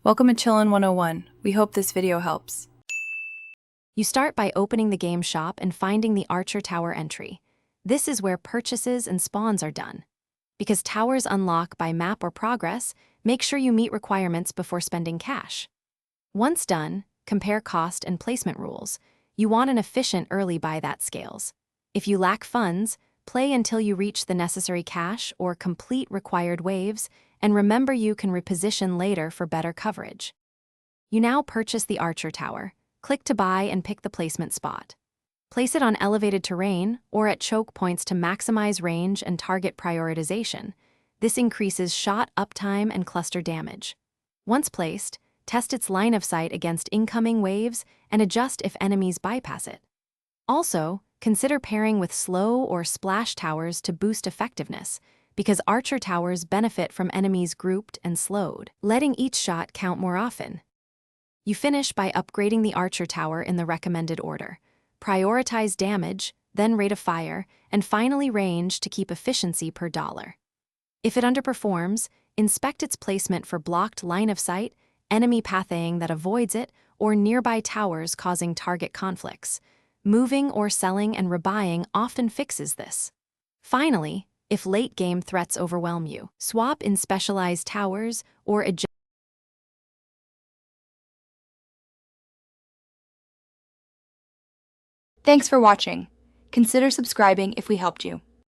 Welcome to Chillin' 101. We hope this video helps. You start by opening the game shop and finding the Archer Tower entry. This is where purchases and spawns are done. Because towers unlock by map or progress, make sure you meet requirements before spending cash. Once done, compare cost and placement rules. You want an efficient early buy that scales. If you lack funds, play until you reach the necessary cash or complete required waves, and remember you can reposition later for better coverage. You now purchase the Archer Tower. Click to buy and pick the placement spot. Place it on elevated terrain or at choke points to maximize range and target prioritization. This increases shot uptime and cluster damage. Once placed, test its line of sight against incoming waves and adjust if enemies bypass it. Also, consider pairing with slow or splash towers to boost effectiveness, because Archer Towers benefit from enemies grouped and slowed, letting each shot count more often. You finish by upgrading the Archer Tower in the recommended order. Prioritize damage, then rate of fire, and finally range to keep efficiency per dollar. If it underperforms, inspect its placement for blocked line of sight, enemy pathing that avoids it, or nearby towers causing target conflicts. Moving or selling and rebuying often fixes this. Finally, if late-game threats overwhelm you, swap in specialized towers or adjust. Thanks for watching. Consider subscribing if we helped you.